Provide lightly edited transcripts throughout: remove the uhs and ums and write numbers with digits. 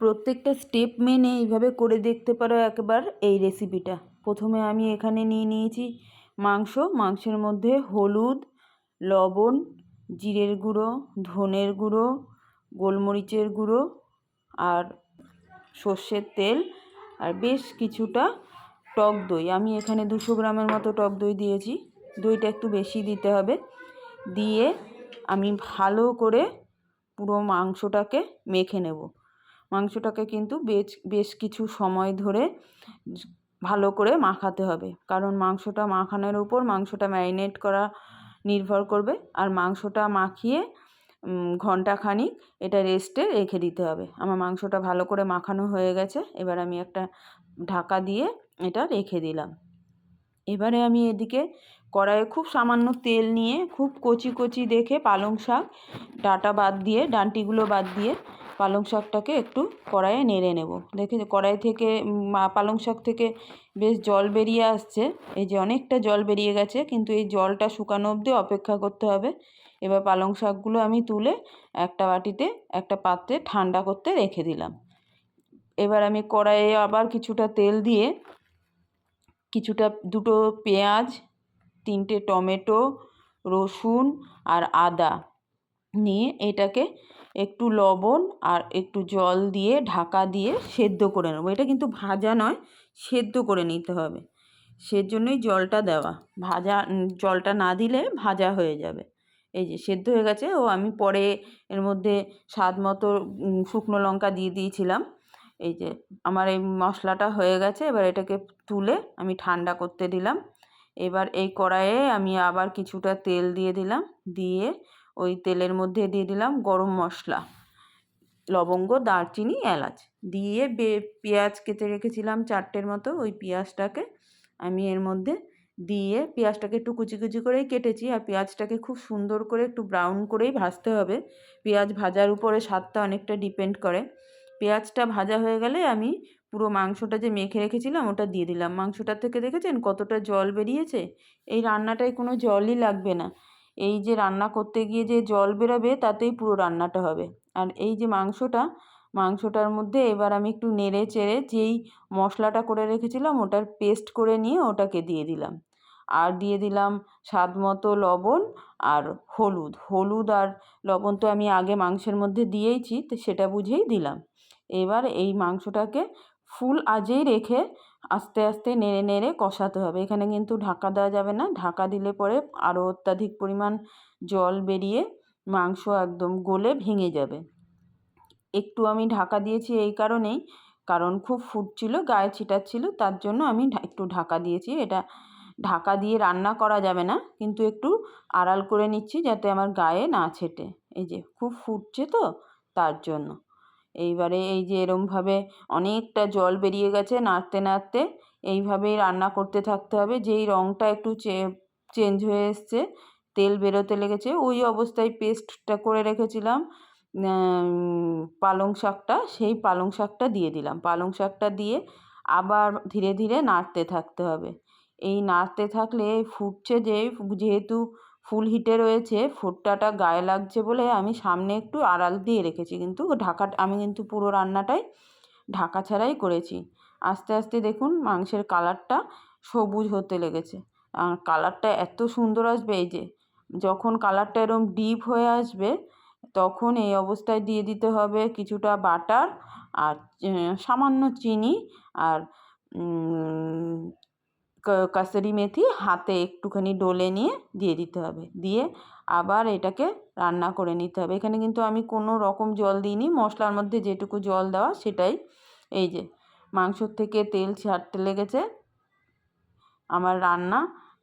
প্রত্যেকটা স্টেপ মেনে এইভাবে করে দেখতে পারো একবার এই রেসিপিটা। প্রথমে আমি এখানে নিয়েছি মাংসের মধ্যে হলুদ, লবণ, জিরের গুঁড়ো, ধনের গুঁড়ো, গোলমরিচের গুঁড়ো আর সর্ষের তেল আর বেশ কিছুটা টক দই। আমি এখানে 200 গ্রামের মতো টক দই দিয়েছি। দইটা একটু বেশি দিতে হবে। দিয়ে আমি ভালো করে পুরো মাংসটাকে মেখে নেব। মাংসটাকে কিন্তু বেশ কিছু সময় ধরে ভালো করে মাখাতে হবে, কারণ মাংসটা মাখানোর উপর মাংসটা ম্যারিনেট করা নির্ভর করবে। আর মাংসটা মাখিয়ে ঘন্টাখানিক এটা রেস্টে রেখে দিতে হবে। আমার মাংসটা ভালো করে মাখানো হয়ে গেছে। এবার আমি একটা ঢাকা দিয়ে এটা রেখে দিলাম। এবারে আমি এদিকে কড়াইয়ে খুব সামান্য তেল নিয়ে খুব কচি কচি দেখে পালং শাক ডাঁটিগুলো বাদ দিয়ে পালং শাকটাকে একটু কড়াইয়ে নেড়ে নেব। দেখে কড়াই থেকে পালং শাক থেকে বেশ জল বেরিয়ে আসছে। এই যে অনেকটা জল বেরিয়ে গেছে, কিন্তু এই জলটা শুকানো অবধি অপেক্ষা করতে হবে। এবার পালং শাকগুলো আমি তুলে একটা পাত্রে ঠান্ডা করতে রেখে দিলাম। এবার আমি কড়াইয়ে আবার কিছুটা তেল দিয়ে দুটো পেঁয়াজ, 3টে টমেটো, রসুন আর আদা নিয়ে এটাকে একটু লবণ আর একটু জল দিয়ে ঢাকা দিয়ে সেদ্ধ করে নেব। এটা কিন্তু ভাজা নয়, সেদ্ধ করে নিতে হবে। সেজন্যই জলটা দেওয়া। জলটা না দিলে ভাজা হয়ে যাবে। এই যে সেদ্ধ হয়ে গেছে। আমি পরে এর মধ্যে স্বাদ মতো শুকনো লঙ্কা দিয়ে দিয়েছিলাম। এই যে আমার এই মশলাটা হয়ে গেছে। এবার এটাকে তুলে আমি ঠান্ডা করতে দিলাম। এবার এই কড়াইয়ে আমি আবার কিছুটা তেল দিয়ে দিলাম। দিয়ে ওই তেলের মধ্যে দিয়ে দিলাম গরম মশলা, লবঙ্গ, দারচিনি, এলাচ দিয়ে পেঁয়াজ কেটে রেখেছিলাম 4টের মতো। ওই পেঁয়াজটাকে আমি এর মধ্যে দিয়ে, পেঁয়াজটাকে একটু কুচি কুচি করেই কেটেছি। আর পেঁয়াজটাকে খুব সুন্দর করে একটু ব্রাউন করেই ভাজতে হবে। পেঁয়াজ ভাজার উপরে স্বাদটা অনেকটা ডিপেন্ড করে। পেঁয়াজটা ভাজা হয়ে গেলে আমি পুরো মাংসটা যে মেখে রেখেছিলাম ওটা দিয়ে দিলাম। মাংসটার থেকে দেখেছেন কতটা জল বেরিয়েছে? এই রান্নাটায় কোনো জলই লাগবে না। এই যে রান্না করতে গিয়ে যে জল বেরোবে তাতেই পুরো রান্নাটা হবে। আর এই যে মাংসটার মধ্যে এবার আমি একটু নেড়ে চেড়ে যেই মশলাটা করে রেখেছিলাম ওটার পেস্ট করে নিয়ে ওটাকে দিয়ে দিলাম। আর দিয়ে দিলাম স্বাদ মতো লবণ আর হলুদ আর লবণ তো আমি আগে মাংসের মধ্যে দিয়েইছি, তো সেটা বুঝেই দিলাম। এবার এই মাংসটাকে ফুল আঁচেই রেখে আস্তে আস্তে নেড়ে নেড়ে কষাতে হবে। এখানে কিন্তু ঢাকা দেওয়া যাবে না। ঢাকা দিলে পরে আরও অত্যাধিক পরিমাণ জল বেরিয়ে মাংস একদম গলে ভেঙে যাবে। একটু আমি ঢাকা দিয়েছি এই কারণেই, কারণ খুব ফুটছিল, গায়ে ছিটাচ্ছিল, তার জন্য আমি একটু ঢাকা দিয়েছি। এটা ঢাকা দিয়ে রান্না করা যাবে না, কিন্তু একটু আড়াল করে নিচ্ছি যাতে আমার গায়ে না ছেটে। এই যে খুব ফুটছে তো, তার জন্য। এইবারে এই যে এরমভাবে অনেকটা জল বেরিয়ে গেছে, নাড়তে নাড়তে এইভাবেই রান্না করতে থাকতে হবে। যেই রঙটা একটু চেঞ্জ হয়ে এসছে, তেল বেরোতে লেগেছে, ওই অবস্থায় পেস্টটা করে রেখেছিলাম পালং শাকটা, সেই পালং শাকটা দিয়ে দিলাম। পালং শাকটা দিয়ে আবার ধীরে ধীরে নাড়তে থাকতে হবে। এই নাড়তে থাকলে ফুটছে, যেহেতু ফুল হিটে রয়েছে, ফোড়টাটা গায়ে লাগছে বলে আমি সামনে একটু আড়াল দিয়ে রেখেছি, কিন্তু আমি কিন্তু পুরো রান্নাটাই ঢাকা ছাড়াই করেছি। আস্তে আস্তে দেখুন মাংসের কালারটা সবুজ হতে লেগেছে। আর কালারটা এত সুন্দর আসবে, এই যে যখন কালারটা এরকম ডিপ হয়ে আসবে তখন এই অবস্থায় দিয়ে দিতে হবে কিছুটা বাটার আর সামান্য চিনি আর কাসুরি মেথি হাতে একটুখানি ডলে নিয়ে দিয়ে দিতে হবে। দিয়ে আবার এটাকে রান্না করে নিতে হবে। এখানে কিন্তু আমি কোনো রকম জল দিইনি, মশলার মধ্যে যেটুকু জল দেওয়া সেটাই। এই যে মাংসর থেকে তেল ছাড়তে লেগেছে, আমার রান্না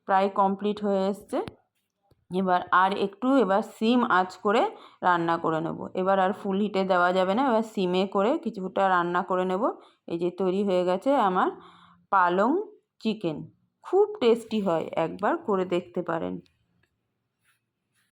প্রায় কমপ্লিট হয়ে এসছে। এবার সিম আঁচ করে রান্না করে নেব। এবার আর ফুল হিটে দেওয়া যাবে না, এবার সিমে করে কিছুটা রান্না করে নেব। এই যে তৈরি হয়ে গেছে আমার পালং চিকেন। খুব টেস্টি হয়, একবার করে দেখতে পারেন।